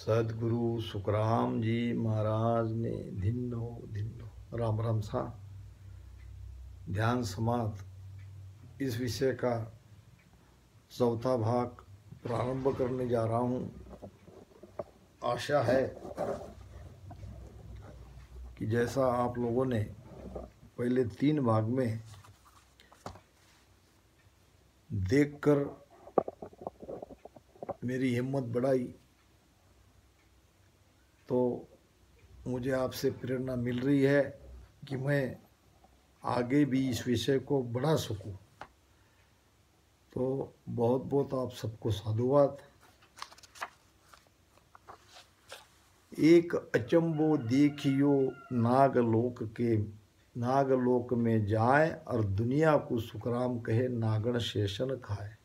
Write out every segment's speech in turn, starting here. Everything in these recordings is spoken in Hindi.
सदगुरु सुखराम जी महाराज ने धिन्नो राम राम सा ध्यान समाध इस विषय का चौथा भाग प्रारंभ करने जा रहा हूँ। आशा है कि जैसा आप लोगों ने पहले 3 भाग में देखकर मेरी हिम्मत बढ़ाई तो मुझे आपसे प्रेरणा मिल रही है कि मैं आगे भी इस विषय को बढ़ा सकूं। तो बहुत बहुत आप सबको साधुवाद। एक अचंबो देखियो नागलोक में जाए और दुनिया को सुखराम कहे नागण शेषन खाए।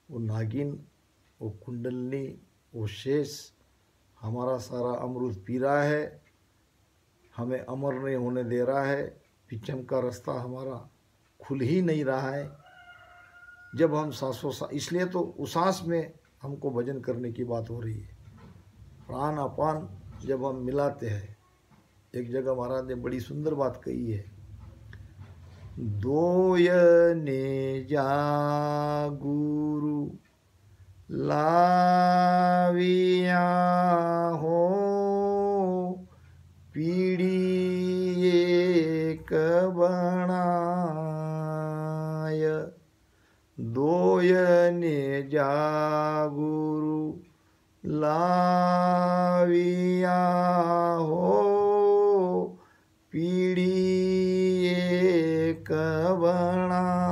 वो नागिन, वो कुंडलनी, वो शेष हमारा सारा अमृत पी रहा है, हमें अमर नहीं होने दे रहा है। पिछम का रास्ता हमारा खुल ही नहीं रहा है। जब हम इसलिए तो उस सांस में हमको भजन करने की बात हो रही है। प्राण अपान जब हम मिलाते हैं, एक जगह महाराज ने बड़ी सुंदर बात कही है, दोयने जा गुरु लाविया हो पीढ़ी एक बनाय। दोयने जा गुरु लाविया हो पीढ़ी एक बनाय।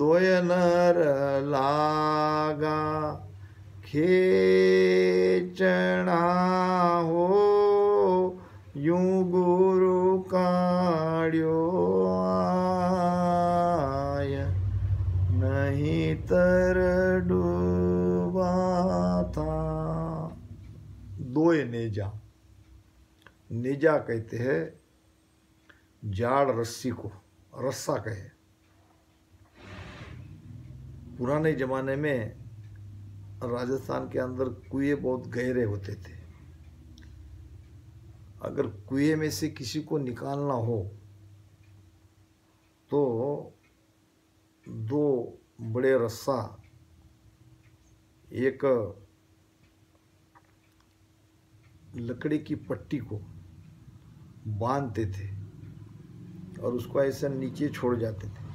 दोय नर लागा खेचना हो यूं गुरु काढ़्यो आय। नहीं तर डूबा था। दोय नेजा, नेजा कहते हैं जाड़ रस्सी को, रस्सा कहे। पुराने जमाने में राजस्थान के अंदर कुएं बहुत गहरे होते थे। अगर कुएं में से किसी को निकालना हो तो 2 बड़े रस्सा एक लकड़ी की पट्टी को बांधते थे और उसको ऐसे नीचे छोड़ जाते थे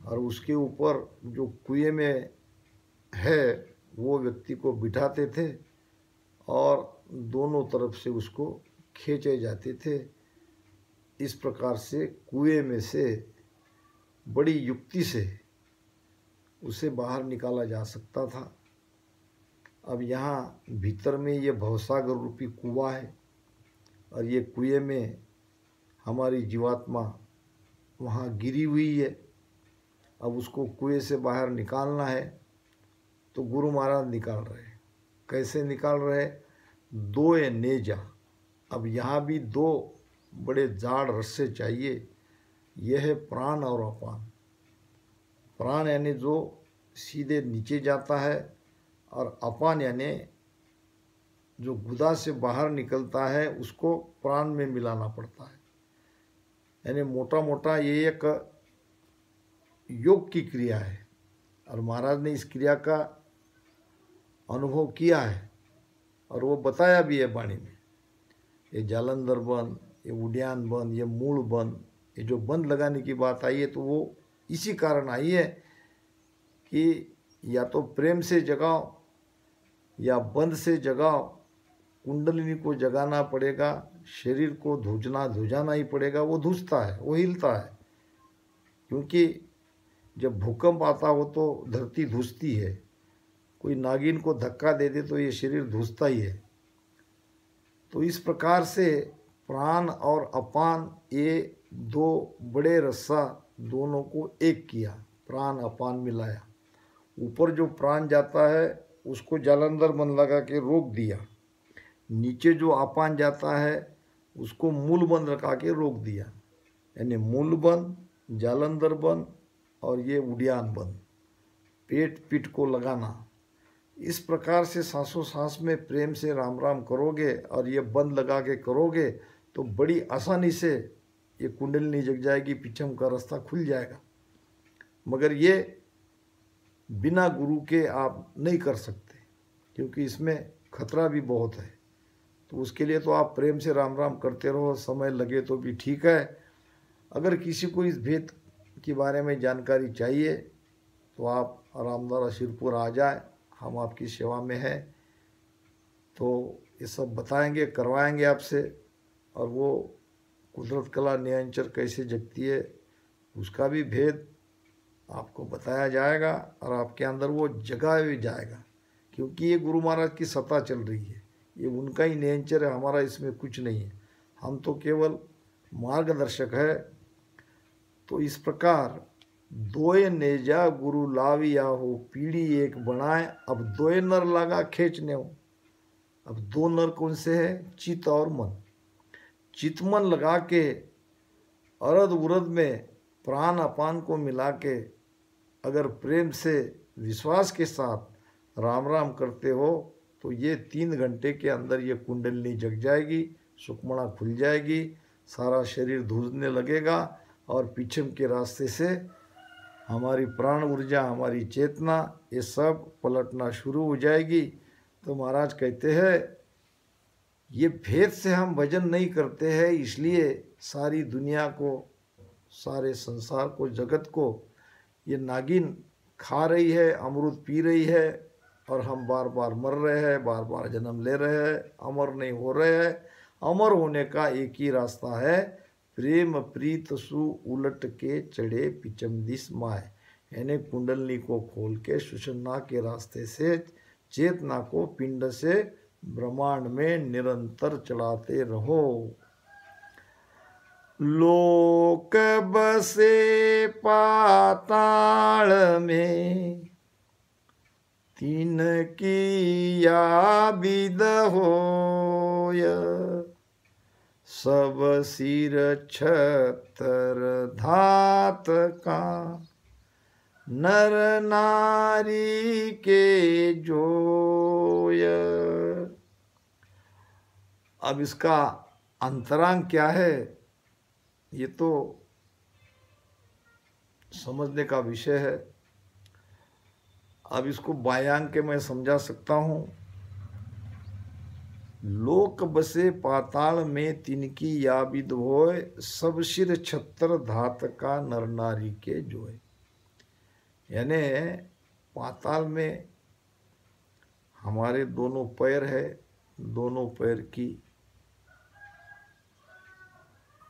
और उसके ऊपर जो कुएं में है वो व्यक्ति को बिठाते थे और दोनों तरफ से उसको खींचे जाते थे। इस प्रकार से कुएं में से बड़ी युक्ति से उसे बाहर निकाला जा सकता था। अब यहाँ भीतर में ये भवसागर रूपी कुआं है और ये कुएं में हमारी जीवात्मा वहाँ गिरी हुई है। अब उसको कुएं से बाहर निकालना है तो गुरु महाराज निकाल रहे हैं। कैसे निकाल रहे? दोय नेजा। अब यहाँ भी 2 बड़े जाड़ रस्से चाहिए। यह है प्राण और अपान। प्राण यानी जो सीधे नीचे जाता है और अपान यानी जो गुदा से बाहर निकलता है उसको प्राण में मिलाना पड़ता है। यानी मोटा मोटा ये एक योग की क्रिया है और महाराज ने इस क्रिया का अनुभव किया है और वो बताया भी है वाणी में। ये जालंधर बंद, ये उड्यान बंद, ये मूल बंद, ये जो बंद लगाने की बात आई है तो वो इसी कारण आई है कि या तो प्रेम से जगाओ या बंद से जगाओ। कुंडलिनी को जगाना पड़ेगा, शरीर को धुजाना ही पड़ेगा। वो धुजता है, वो हिलता है, क्योंकि जब भूकंप आता हो तो धरती धुजती है। कोई नागिन को धक्का दे दे तो ये शरीर धुजता ही है। तो इस प्रकार से प्राण और अपान ये 2 बड़े रस्सा दोनों को एक किया, प्राण अपान मिलाया। ऊपर जो प्राण जाता है उसको जालंधर बंद लगा के रोक दिया, नीचे जो अपान जाता है उसको मूल बंद लगा के रोक दिया। यानी मूल बंद, जालंधर बंद और ये उड्यान बंद, पेट पीठ को लगाना। इस प्रकार से सांसों सांस में प्रेम से राम राम करोगे और ये बंद लगा के करोगे तो बड़ी आसानी से ये कुंडलिनी जग जाएगी, पिछम का रास्ता खुल जाएगा। मगर ये बिना गुरु के आप नहीं कर सकते, क्योंकि इसमें खतरा भी बहुत है। तो उसके लिए तो आप प्रेम से राम राम करते रहो, समय लगे तो भी ठीक है। अगर किसी को इस भेद के बारे में जानकारी चाहिए तो आप रामद्वारा शिरपुर आ जाए, हम आपकी सेवा में हैं। तो ये सब बताएंगे, करवाएंगे आपसे, और वो कुदरत कला नियंचर कैसे जगती है उसका भी भेद आपको बताया जाएगा और आपके अंदर वो जगाया भी जाएगा। क्योंकि ये गुरु महाराज की सत्ता चल रही है, ये उनका ही नेचर है, हमारा इसमें कुछ नहीं है, हम तो केवल मार्गदर्शक है। तो इस प्रकार दोए नेजा गुरु लाविया हो, पीढ़ी एक बनाए, अब दोए नर लगा खींचने हो। अब दो नर कौन से है? चित और मन। चित मन लगा के अरद उरद में प्राण अपान को मिला के अगर प्रेम से विश्वास के साथ राम राम करते हो तो ये 3 घंटे के अंदर ये कुंडलिनी जग जाएगी, सुखमणा खुल जाएगी, सारा शरीर धूजने लगेगा और पीछम के रास्ते से हमारी प्राण ऊर्जा, हमारी चेतना, ये सब पलटना शुरू हो जाएगी। तो महाराज कहते हैं ये भेद से हम भजन नहीं करते हैं, इसलिए सारी दुनिया को, सारे संसार को, जगत को ये नागिन खा रही है, अमृत पी रही है, और हम बार बार मर रहे हैं, बार बार जन्म ले रहे हैं, अमर नहीं हो रहे हैं। अमर होने का एक ही रास्ता है, प्रेम प्रीत सु उलट के चढ़े पिचम दिस माय, यानी कुंडलनी को खोल के सुषुम्ना के रास्ते से चेतना को पिंड से ब्रह्मांड में निरंतर चलाते रहो। लोक बसे पाताल में, तीन की या विद होय, सब सिर छतर धात का, नर नारी के जोय। अब इसका अंतरांग क्या है ये तो समझने का विषय है। अब इसको बायांग के मैं समझा सकता हूँ। लोक बसे पाताल में, तिनकी या विद होय, सब सिर छत्र धात का, नर नारी के जोय। यानी पाताल में हमारे दोनों पैर है, दोनों पैर की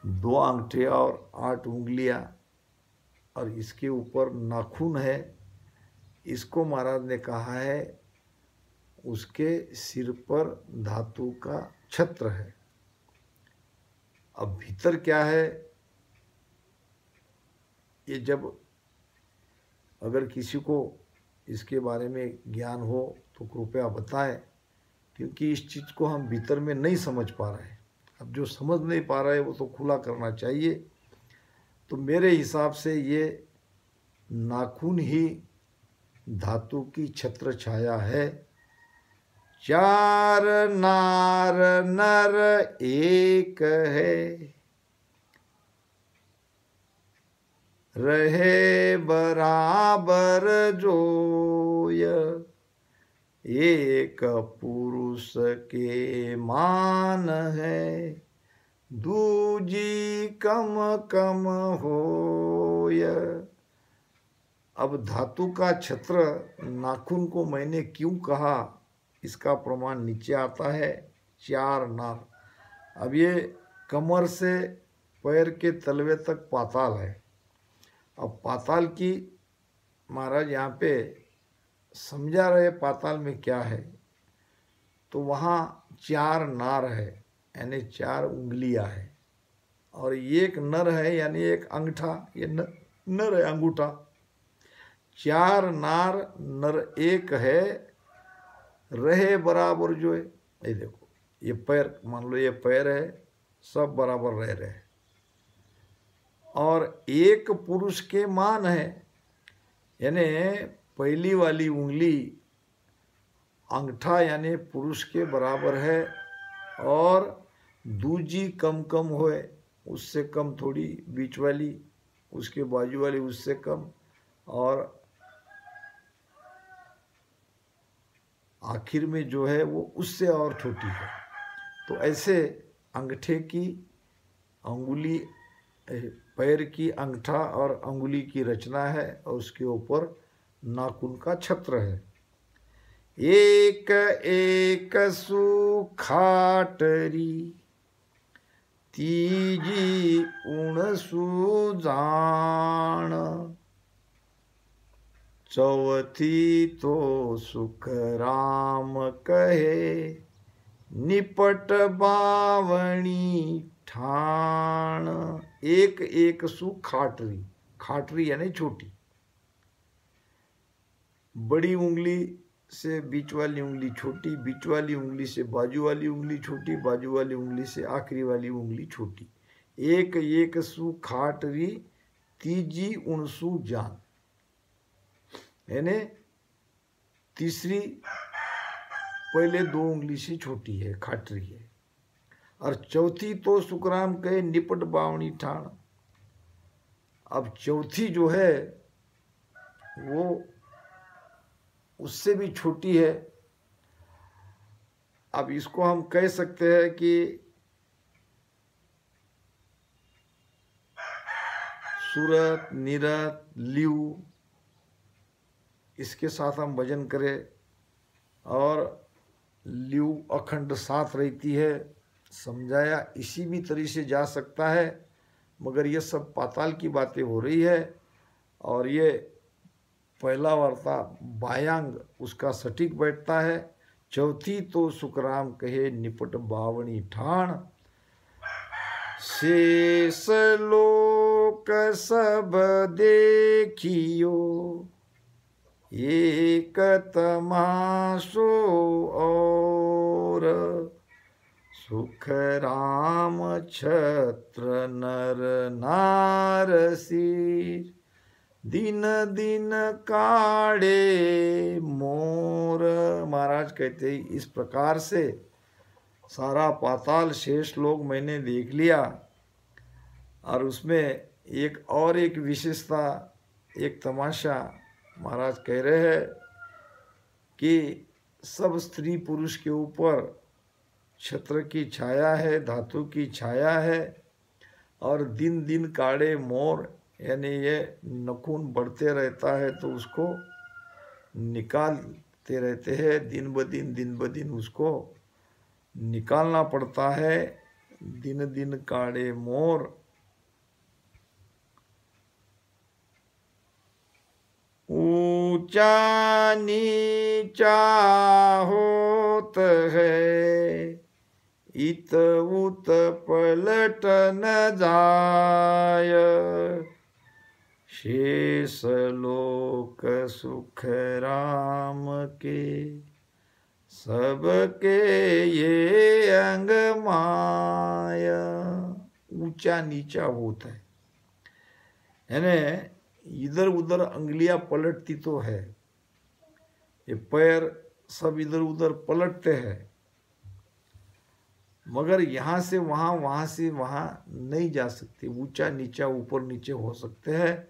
2 अंगूठे और 8 उंगलियां, और इसके ऊपर नाखून है। इसको महाराज ने कहा है उसके सिर पर धातु का छत्र है। अब भीतर क्या है ये जब अगर किसी को इसके बारे में ज्ञान हो तो कृपया बताएं, क्योंकि इस चीज़ को हम भीतर में नहीं समझ पा रहे हैं। अब जो समझ नहीं पा रहा है वो तो खुला करना चाहिए। तो मेरे हिसाब से ये नाखून ही धातु की छत्र छाया है। 4 नार नर एक है, रहे बराबर जोय, एक पुरुष के मान है, दूजी कम कम होय। अब धातु का छत्र नाखून को मैंने क्यों कहा, इसका प्रमाण नीचे आता है। 4 नार। अब ये कमर से पैर के तलवे तक पाताल है। अब पाताल की महाराज यहाँ पे समझा रहे पाताल में क्या है। तो वहाँ 4 नार है, यानी 4 उंगलियाँ है, और एक नर है, यानी एक अंगूठा, ये नर है अंगूठा। 4 नार नर एक है, रहे बराबर जो है। ये देखो ये पैर, मान लो ये पैर है, सब बराबर रह रहे हैं, और एक पुरुष के मान है, यानी पहली वाली उंगली अंगठा यानी पुरुष के बराबर है, और दूजी कम कम होए, उससे कम थोड़ी, बीच वाली उसके बाजू वाली उससे कम, और आखिर में जो है वो उससे और छोटी है। तो ऐसे अंगूठे की अंगुली, पैर की अंगूठा और अंगुली की रचना है, और उसके ऊपर नाखून का छत्र है। एक एक सुखाटरी तीजी उण सुजान, चौथी तो सुख राम कहे निपट बावणी ठाण। एक एक सुखाटरी, खाटरी यानी छोटी, बड़ी उंगली से बीच वाली उंगली छोटी, बीच वाली उंगली से बाजू वाली उंगली छोटी, बाजू वाली उंगली से आखिरी वाली उंगली छोटी। एक एक सुखाटरी तीजी उणसु जान, यानी तीसरी पहले दो उंगली से छोटी है, खाटरी है। और चौथी तो सुखराम कहे निपट बावणी ठाण। अब चौथी जो है वो उससे भी छोटी है। अब इसको हम कह सकते हैं कि सूरत, निरत, ल्यू, इसके साथ हम वजन करें, और ल्यू अखंड साथ रहती है, समझाया इसी भी तरह से जा सकता है, मगर ये सब पाताल की बातें हो रही है। और ये पहला वार्ता बायांग उसका सटीक बैठता है। चौथी तो सुखराम कहे निपट बावणी ठाण, शेष लोक सब देखियो एक तमाशो और, सुख राम छत्र नर नार सिर दिन दिन काढ़े मोर। महाराज कहते हैं इस प्रकार से सारा पाताल शेष लोग मैंने देख लिया। और उसमें एक विशेषता, एक तमाशा महाराज कह रहे हैं कि सब स्त्री पुरुष के ऊपर छत्र की छाया है, धातु की छाया है, और दिन दिन काढ़े मोर, यानी ये नखून बढ़ते रहता है तो उसको निकालते रहते हैं, दिन ब दिन उसको निकालना पड़ता है। दिन दिन काढ़े मोर, ऊंचा नीचा होत है, इत उत पलट न जाय, शेष लोक सुख राम के सबके ये अंग माया। ऊंचा नीचा होता है, यानी इधर उधर अंगुलियां पलटती तो है, ये पैर सब इधर उधर पलटते हैं, मगर यहाँ से वहाँ, वहाँ से वहाँ नहीं जा सकते। ऊंचा नीचा ऊपर नीचे हो सकते हैं,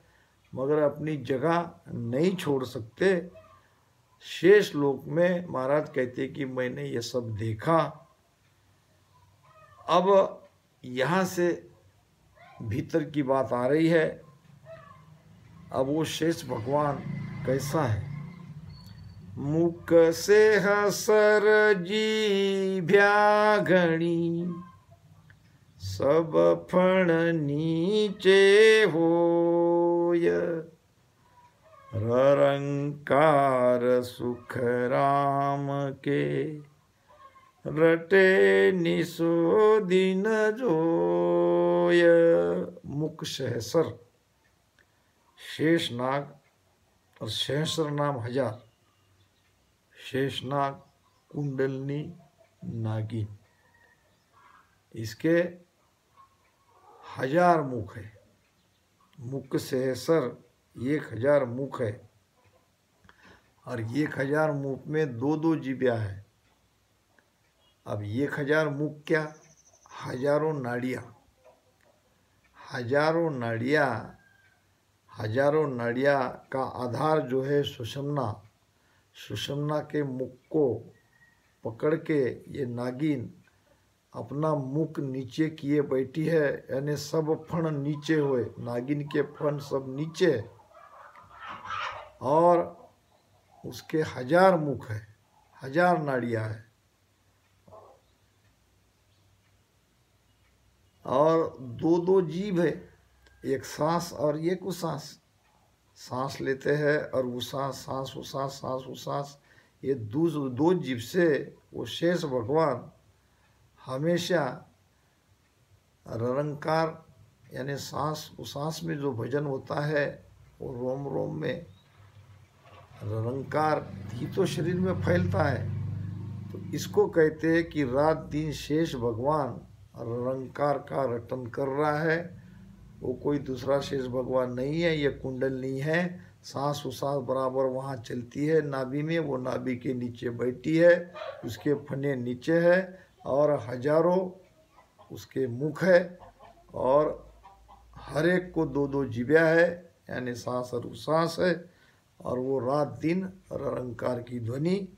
मगर अपनी जगह नहीं छोड़ सकते। शेष लोक में महाराज कहते कि मैंने ये सब देखा। अब यहाँ से भीतर की बात आ रही है। अब वो शेष भगवान कैसा है? मुख से हसर जीभ्या घणी, सब फण नीचे होय, ररंकार सुख राम के, रटे निसो दिन जोय। मुख सहस्र, शेषनाग और सहस्र नाम हजार, शेषनाग कुंडलनी नागिन, इसके 1000 मुख है। मुख सहस्र 1000 मुख है। और 1000 मुख में 2-2 जीभ्या है। अब 1000 मुख क्या, हजारों नाड़ियाँ, हजारों नाड़ियाँ, हजारों नाड़ियाँ का आधार जो है सुषुम्ना, सुषुम्ना के मुख को पकड़ के ये नागिन अपना मुख नीचे किए बैठी है, यानी सब फण नीचे हुए, नागिन के फण सब नीचे और उसके 1000 मुख है, 1000 नाड़ियाँ है और 2-2 जीभ है, एक सांस और एक उसास, सांस लेते हैं और उसास, सांस उसास, सांस उसास, ये 2 जीभ से वो शेष भगवान हमेशा ररंकार यानी सांस उसास में जो भजन होता है वो रोम रोम में ररंकार ही तो शरीर में फैलता है, तो इसको कहते हैं कि रात दिन शेष भगवान ररंकार का रटन कर रहा है। वो कोई दूसरा शेष भगवान नहीं है, ये कुंडलनी है, सांस उसास बराबर वहाँ चलती है नाभि में, वो नाभि के नीचे बैठी है, उसके फने नीचे है और हजारों उसके मुख है और हर एक को 2-2 जीभ्या है, यानी सांस और उसास है और वो रात दिन ररंकार की ध्वनि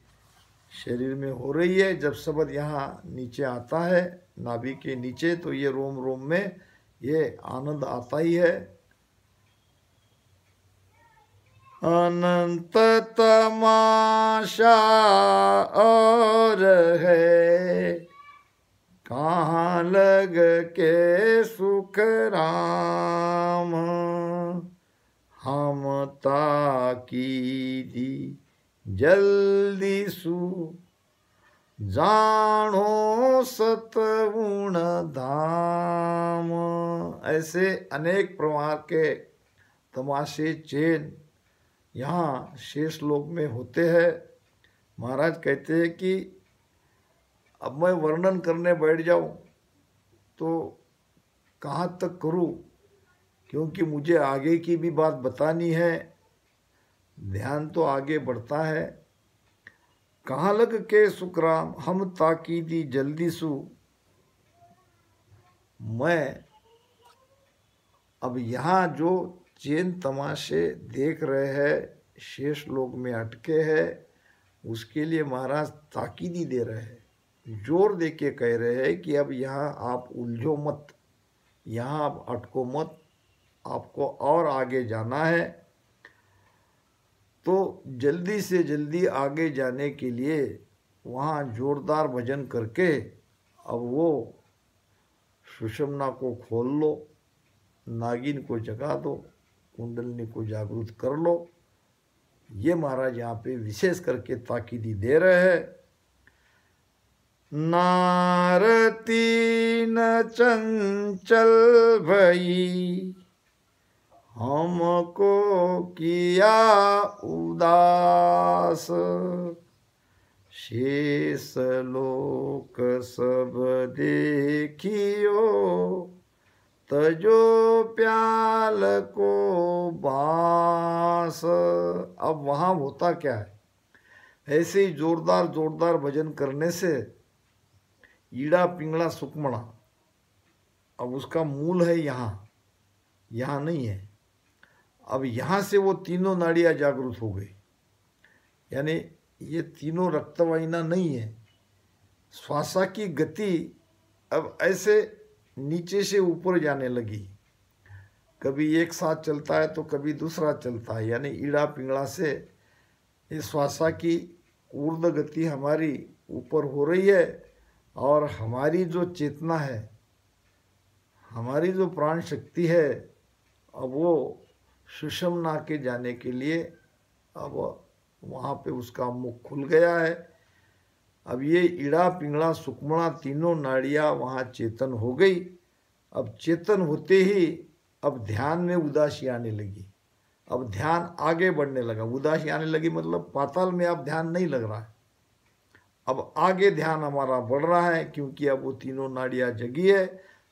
शरीर में हो रही है। जब शब्द यहाँ नीचे आता है नाभि के नीचे तो ये रोम रोम में ये आनंद आता ही है। अनंत तमाशा और है कहाँ लग के सुख राम, हम ताकीदी जल्दी सु जानो सतगुण धाम। ऐसे अनेक प्रकार के तमाशे चेन यहाँ शेष लोक में होते हैं। महाराज कहते हैं कि अब मैं वर्णन करने बैठ जाऊं तो कहाँ तक करूं, क्योंकि मुझे आगे की भी बात बतानी है, ध्यान तो आगे बढ़ता है। कहाँ लग के सुखराम हम ताकीदी जल्दी सु, मैं अब यहाँ जो चैन तमाशे देख रहे हैं शेष लोक में अटके हैं, उसके लिए महाराज ताकीदी दे रहे हैं, जोर दे के कह रहे हैं कि अब यहाँ आप उलझो मत, यहाँ आप अटको मत, आपको और आगे जाना है। तो जल्दी से जल्दी आगे जाने के लिए वहाँ जोरदार भजन करके अब वो सुषुम्ना को खोल लो, नागिन को जगा दो, कुंडलनी को जागृत कर लो। ये महाराज यहाँ पे विशेष करके ताकीदी दे रहे हैं। नारती न चंचल भई हमको किया उदास, शेष लोक सब देखियो तजो प्याल को बास। अब वहाँ होता क्या है, ऐसे ही जोरदार जोरदार भजन करने से ईड़ा पिंगला सुकमणा, अब उसका मूल है यहाँ, यहाँ नहीं है। अब यहाँ से वो तीनों नाड़ियाँ जागृत हो गई, यानी ये तीनों रक्तवाहिना नहीं है। श्वासा की गति अब ऐसे नीचे से ऊपर जाने लगी, कभी एक साथ चलता है तो कभी दूसरा चलता है, यानी ईड़ा पिंगला से इस श्वासा की ऊर्ध्व गति हमारी ऊपर हो रही है और हमारी जो चेतना है, हमारी जो प्राण शक्ति है, अब वो सुषुम्ना के जाने के लिए अब वहाँ पे उसका मुख खुल गया है। अब ये ईड़ा पिंगला सुकमणा तीनों नाड़ियाँ वहाँ चेतन हो गई। अब चेतन होते ही अब ध्यान में उदासी आने लगी, अब ध्यान आगे बढ़ने लगा। उदासी आने लगी मतलब पाताल में अब ध्यान नहीं लग रहा है, अब आगे ध्यान हमारा बढ़ रहा है, क्योंकि अब वो तीनों नाड़ियाँ जगी है।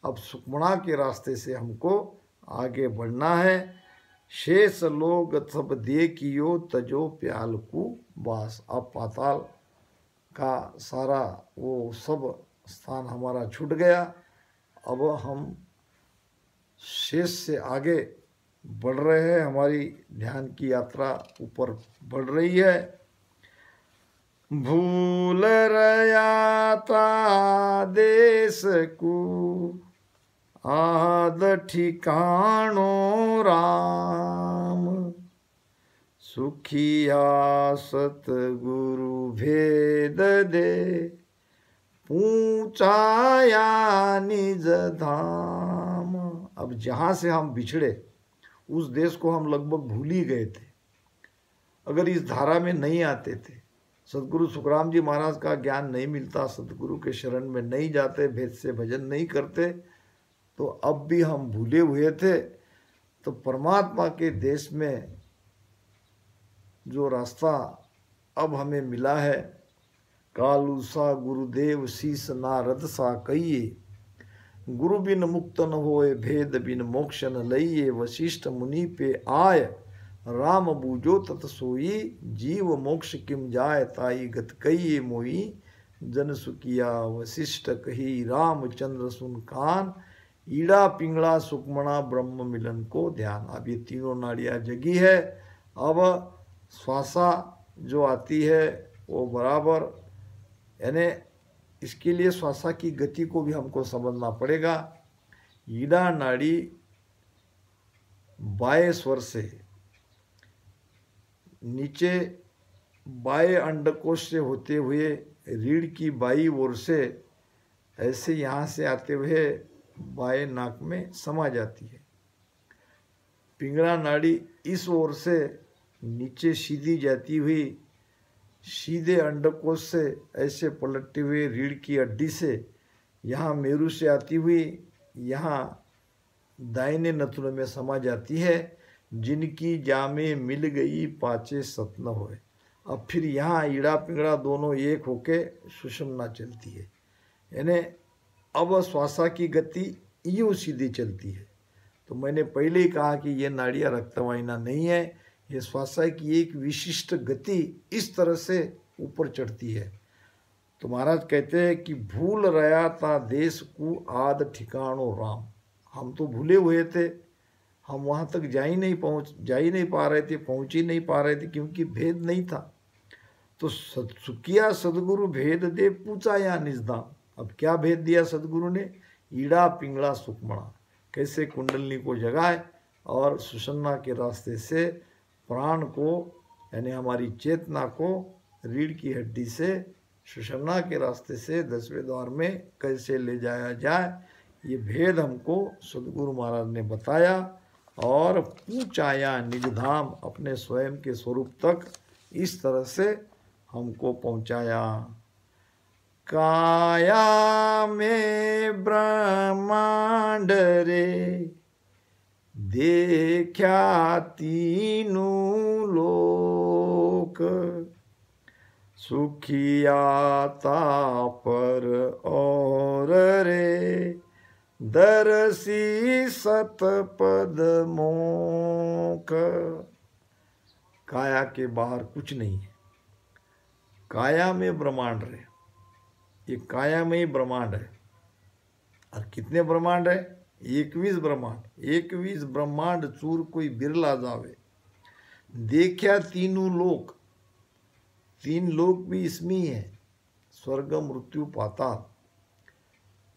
अब सुकमणा के रास्ते से हमको आगे बढ़ना है। शेष लोग सब देखियो तजो प्याल को बास। अब पाताल का सारा वो सब स्थान हमारा छूट गया। अब हम शेष से आगे बढ़ रहे हैं, हमारी ध्यान की यात्रा ऊपर बढ़ रही है। भूल रया ता देश को आद ठिकाणो राम। सुखिया सतगुरु भेद दे पूछाया निज धाम। अब जहाँ से हम बिछड़े उस देश को हम लगभग भूल ही गए थे। अगर इस धारा में नहीं आते थे, सदगुरु सुखराम जी महाराज का ज्ञान नहीं मिलता, सदगुरु के शरण में नहीं जाते, भेद से भजन नहीं करते, तो अब भी हम भूले हुए थे। तो परमात्मा के देश में जो रास्ता अब हमें मिला है, कालू सा गुरुदेव शीस नारद सा कहिए। गुरु बिन मुक्त न होए भेद बिन मोक्ष न लइए। वशिष्ठ मुनि पे आय राम बूझो तत सोई। जीव मोक्ष किम जाय ताई गत कहिए मोई। जन सुकिया वशिष्ठ कही रामचंद्र सुन कान। ईड़ा पिंगला सुकमणा ब्रह्म मिलन को ध्यान। अब ये तीनों नाड़ियाँ जगी है। अब श्वासा जो आती है वो बराबर, यानी इसके लिए श्वासा की गति को भी हमको समझना पड़ेगा। ईड़ा नाड़ी बाएं स्वर से नीचे बाएं अंडकोश से होते हुए रीढ़ की बाई ओर से ऐसे यहाँ से आते हुए बाएं नाक में समा जाती है। पिंगला नाड़ी इस ओर से नीचे सीधी जाती हुई सीधे अंडकोश से ऐसे पलटते हुए रीढ़ की हड्डी से यहाँ मेरु से आती हुई यहाँ दाहिने नथुने में समा जाती है। जिनकी जामे मिल गई पाचे सत न होए। अब फिर यहाँ ईड़ा पिंगड़ा दोनों एक होके सुषुम्ना चलती है, यानी अब श्वासा की गति यूँ सीधी चलती है। तो मैंने पहले ही कहा कि ये नाड़ियाँ रक्तवाहिना नहीं है, ये श्वासा की एक विशिष्ट गति इस तरह से ऊपर चढ़ती है। तो महाराज कहते हैं कि भूल रहा था देश को आद ठिकाणो राम। हम तो भूले हुए थे, हम वहाँ तक जा ही नहीं पा रहे थे, पहुँच ही नहीं पा रहे थे, क्योंकि भेद नहीं था। तो सुखिया सदगुरु भेद दे पूछा या निजदाम। अब क्या भेद दिया सदगुरु ने? ईड़ा पिंगला सुकमणा, कैसे कुंडलनी को जगाए और सुषुम्ना के रास्ते से प्राण को, यानी हमारी चेतना को रीढ़ की हड्डी से सुषुम्ना के रास्ते से 10वें द्वार में कैसे ले जाया जाए, ये भेद हमको सदगुरु महाराज ने बताया। और पूछाया निजधाम, अपने स्वयं के स्वरूप तक इस तरह से हमको पहुँचाया। काया में ब्रह्मांड रे देखा तीनों लोक। सुखिया तापर और रे दरसी सतपद मोक। काया के बाहर कुछ नहीं है, काया में ब्रह्मांड है। ये काया में ही ब्रह्मांड है। और कितने ब्रह्मांड है? 21 ब्रह्मांड। 21 ब्रह्मांड चूर कोई बिरला जावे। देखा तीनों लोक, 3 लोक भी इसमें ही है, स्वर्ग मृत्यु पाताल।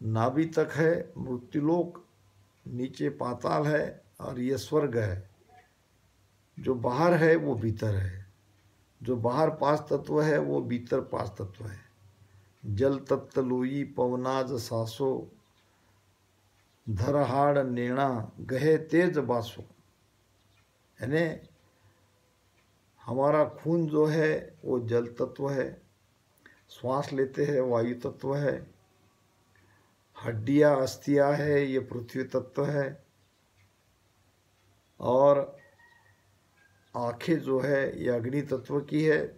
नाभि तक है मृत्युलोक, नीचे पाताल है और ये स्वर्ग है। जो बाहर है वो भीतर है, जो बाहर 5 तत्व है वो भीतर 5 तत्व है। जल तत्त लोई पवनाज सासो धरहाड़ नेणा गहे तेज बासो। यानी हमारा खून जो है वो जल तत्व है, श्वास लेते हैं वायु तत्व है, हड्डियाँ अस्थियाँ है ये पृथ्वी तत्व है, और आँखें जो है ये अग्नि तत्व की है,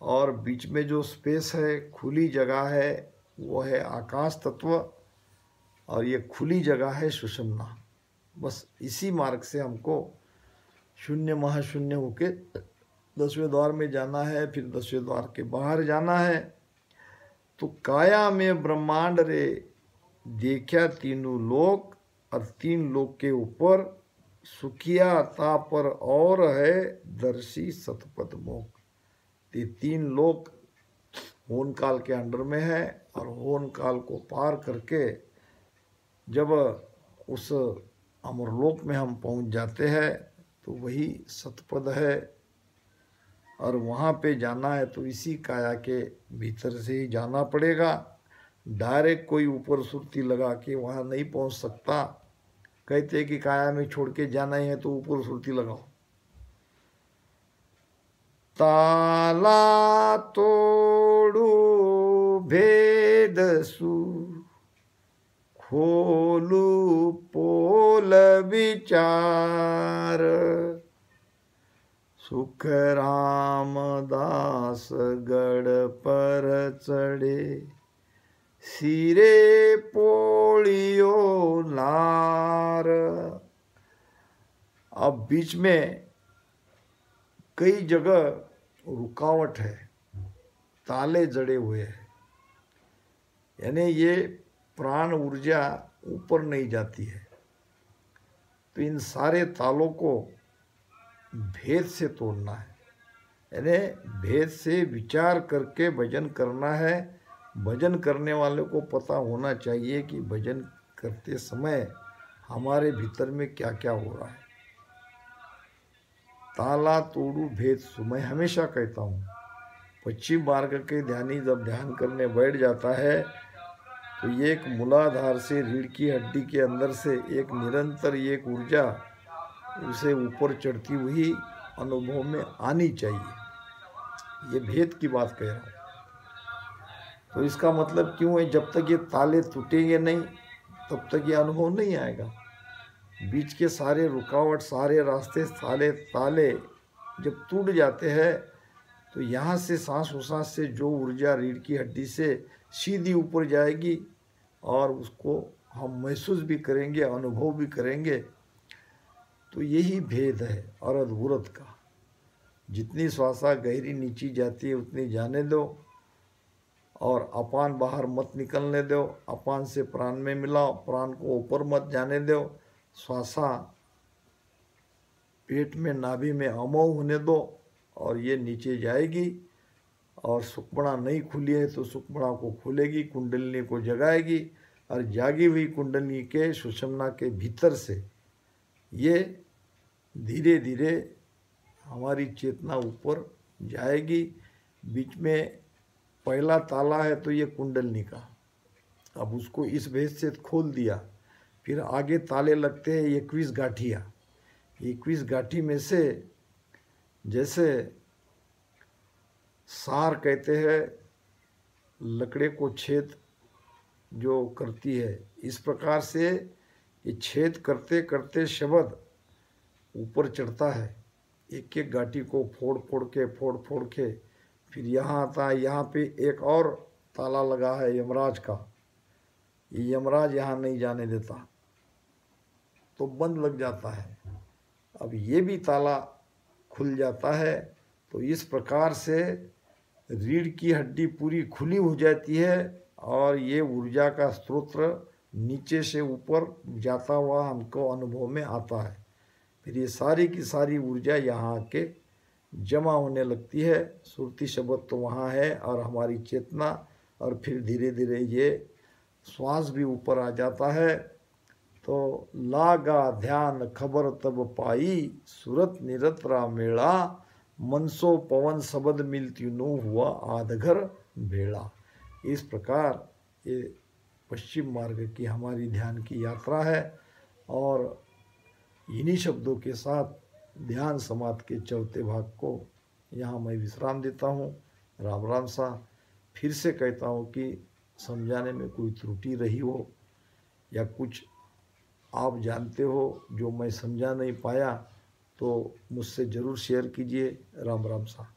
और बीच में जो स्पेस है, खुली जगह है, वो है आकाश तत्व, और ये खुली जगह है सुषुम्ना। बस इसी मार्ग से हमको शून्य महाशून्य होके 10वें द्वार में जाना है, फिर 10वें द्वार के बाहर जाना है। तो काया में ब्रह्मांड रे देखा तीनों लोक, और 3 लोक के ऊपर सुखिया ता पर और है दर्शी सतपथ मोक। ये 3 लोक होन काल के अंडर में है, और होन काल को पार करके जब उस अमरलोक में हम पहुंच जाते हैं तो वही सतपद है, और वहाँ पे जाना है तो इसी काया के भीतर से ही जाना पड़ेगा। डायरेक्ट कोई ऊपर सुरती लगा के वहाँ नहीं पहुँच सकता। कहते हैं कि काया में छोड़ के जाना ही है तो ऊपर सुरती लगाओ। ताला तोड़ू भेद सु खोलू पोल विचार, सुख रामदास गढ़ पर चढ़े सिरे पोलियो नार। अब बीच में कई जगह रुकावट है, ताले जड़े हुए हैं, यानी ये प्राण ऊर्जा ऊपर नहीं जाती है। तो इन सारे तालों को भेद से तोड़ना है, यानी भेद से विचार करके भजन करना है। भजन करने वाले को पता होना चाहिए कि भजन करते समय हमारे भीतर में क्या क्या हो रहा है। ताला तोड़ू भेद सु, मैं हमेशा कहता हूँ, पश्चिम मार्ग के ध्यानी जब ध्यान करने बैठ जाता है तो ये एक मूलाधार से रीढ़ की हड्डी के अंदर से एक निरंतर एक ऊर्जा उसे ऊपर चढ़ती हुई अनुभव में आनी चाहिए। ये भेद की बात कह रहा हूँ। तो इसका मतलब क्यों है, जब तक ये ताले टूटेंगे नहीं तब तक ये अनुभव नहीं आएगा। बीच के सारे रुकावट, सारे रास्ते, ताले जब टूट जाते हैं तो यहाँ से सांस उसास से जो ऊर्जा रीढ़ की हड्डी से सीधी ऊपर जाएगी और उसको हम महसूस भी करेंगे, अनुभव भी करेंगे। तो यही भेद है और अद्भुत का। जितनी श्वासा गहरी नीची जाती है उतनी जाने दो, और अपान बाहर मत निकलने दो। अपान से प्राण में मिलाओ, प्राण को ऊपर मत जाने दो। श्वासा पेट में नाभि में अमोघ होने दो और ये नीचे जाएगी। और सुक्मणा नहीं खुली है तो सुक्मणा को खोलेगी, कुंडलिनी को जगाएगी, और जागी हुई कुंडलिनी के सुषुम्ना के भीतर से ये धीरे धीरे हमारी चेतना ऊपर जाएगी। बीच में पहला ताला है तो ये कुंडलिनी का, अब उसको इस भेद से खोल दिया। फिर आगे ताले लगते हैं 21 गाठियाँ। 21 गाठी में से जैसे सार कहते हैं लकड़े को छेद जो करती है, इस प्रकार से ये छेद करते करते शब्द ऊपर चढ़ता है। एक एक गाठी को फोड़ फोड़ के फिर यहाँ आता है। यहाँ पे एक और ताला लगा है यमराज का। ये यमराज यहाँ नहीं जाने देता तो बंद लग जाता है। अब ये भी ताला खुल जाता है। तो इस प्रकार से रीढ़ की हड्डी पूरी खुली हो जाती है और ये ऊर्जा का स्रोत नीचे से ऊपर जाता हुआ हमको अनुभव में आता है। फिर ये सारी की सारी ऊर्जा यहाँ आके जमा होने लगती है। सुरती शब्द तो वहाँ है और हमारी चेतना, और फिर धीरे धीरे ये श्वास भी ऊपर आ जाता है। तो लागा ध्यान खबर तब पाई, सूरत निरतरा मेला, मनसो पवन शब्द मिलती नो हुआ आधघर बेड़ा। इस प्रकार ये पश्चिम मार्ग की हमारी ध्यान की यात्रा है, और इन्हीं शब्दों के साथ ध्यान समाधि के चौथे भाग को यहाँ मैं विश्राम देता हूँ। राम राम सा। फिर से कहता हूँ कि समझाने में कोई त्रुटि रही हो या कुछ आप जानते हो जो मैं समझा नहीं पाया तो मुझसे ज़रूर शेयर कीजिए। राम राम सा।